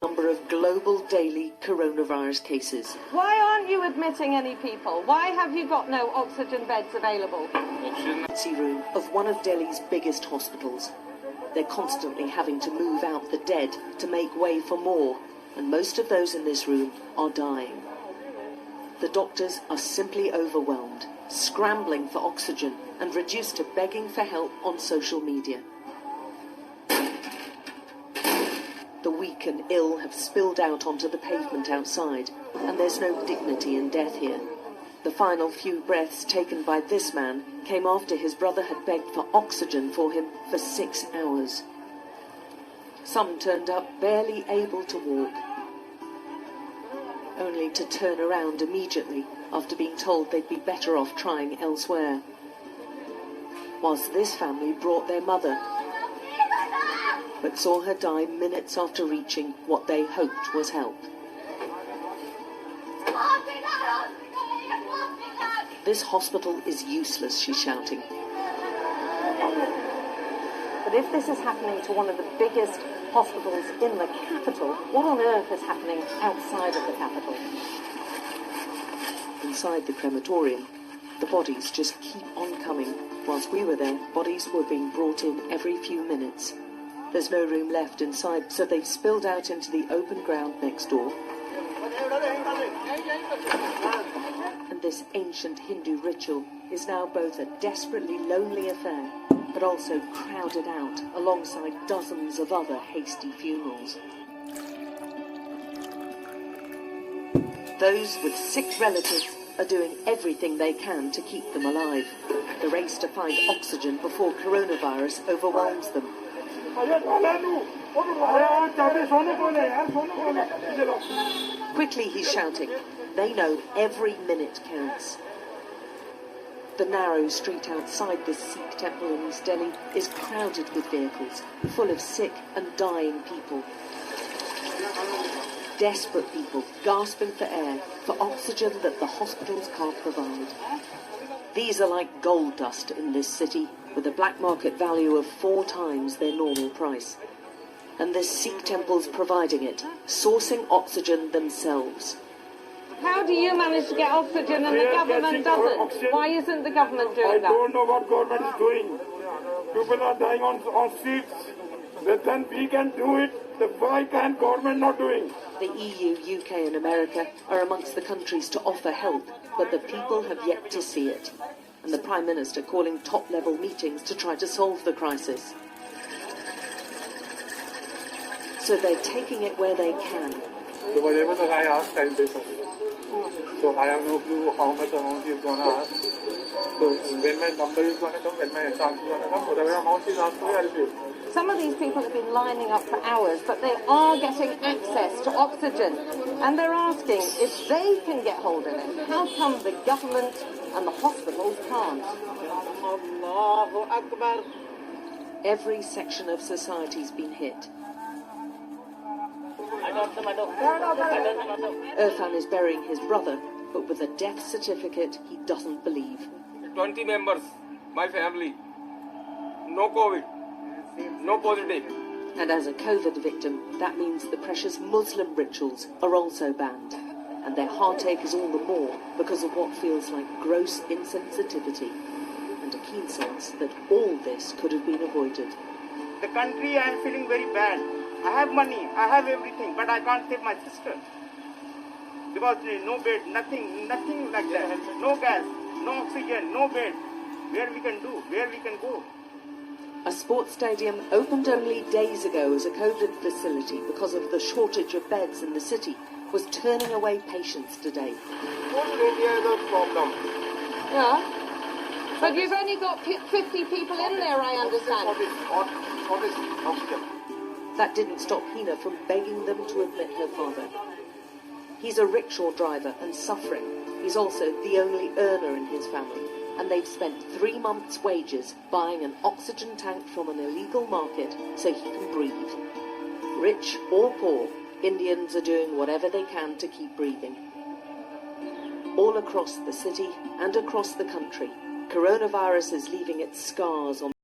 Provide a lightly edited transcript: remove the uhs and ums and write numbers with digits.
Number of global daily coronavirus cases. Why aren't you admitting any people? Why have you got no oxygen beds available? Emergency room of one of Delhi's biggest hospitals. They're constantly having to move out the dead to make way for more, and most of those in this room are dying. The doctors are simply overwhelmed, scrambling for oxygen and reduced to begging for help on social media. The weak and ill have spilled out onto the pavement outside, and there's no dignity in death here. The final few breaths taken by this man came after his brother had begged for oxygen for him for 6 hours. Some turned up barely able to walk, only to turn around immediately after being told they'd be better off trying elsewhere. Whilst this family brought their mother, but saw her die minutes after reaching what they hoped was help. This hospital is useless, she's shouting. But if this is happening to one of the biggest hospitals in the capital, what on earth is happening outside of the capital? Inside the crematorium, the bodies just keep on coming. Whilst we were there, bodies were being brought in every few minutes. There's no room left inside, so they've spilled out into the open ground next door. And this ancient Hindu ritual is now both a desperately lonely affair, but also crowded out alongside dozens of other hasty funerals. Those with sick relatives are doing everything they can to keep them alive. The race to find oxygen before coronavirus overwhelms them. Quickly, he's shouting. They know every minute counts. The narrow street outside this Sikh temple in East Delhi is crowded with vehicles, full of sick and dying people. Desperate people gasping for air, for oxygen that the hospitals can't provide. These are like gold dust in this city, with a black market value of 4 times their normal price. And this Sikh temple's providing it, sourcing oxygen themselves. How do you manage to get oxygen and the government doesn't? Why isn't the government doing that? I don't know what government is doing. People are dying on streets. Then we can do it. Why can't government not doing? The EU, UK and America are amongst the countries to offer help, but the people have yet to see it. And the Prime Minister calling top-level meetings to try to solve the crisis. So they're taking it where they can. So whatever that I asked, I'll pay for it. So I have no clue how much amount he's going to ask. So when my number is going to come, when my chance is going to come, whatever amount he's asked for, I'll pay. Some of these people have been lining up for hours, but they are getting access to oxygen. And they're asking if they can get hold of it. How come the government and the hospitals can't? Every section of society's been hit. Irfan is burying his brother, but with a death certificate he doesn't believe. 20 members, my family, no COVID, no positive. And as a COVID victim, that means the precious Muslim rituals are also banned. And their heartache is all the more because of what feels like gross insensitivity and a keen sense that all this could have been avoided. The country, I am feeling very bad. I have money, I have everything, but I can't save my sister. Because no bed, nothing like that. No gas, no oxygen, no bed. Where we can do, where we can go. A sports stadium opened only days ago as a COVID facility because of the shortage of beds in the city was turning away patients today. Whole India is a problem. Yeah. But you've only got 50 people in there, I understand. What is oxygen? That didn't stop Hina from begging them to admit her father. He's a rickshaw driver and suffering. He's also the only earner in his family, and they've spent 3 months' wages buying an oxygen tank from an illegal market so he can breathe. Rich or poor, Indians are doing whatever they can to keep breathing. All across the city and across the country, coronavirus is leaving its scars on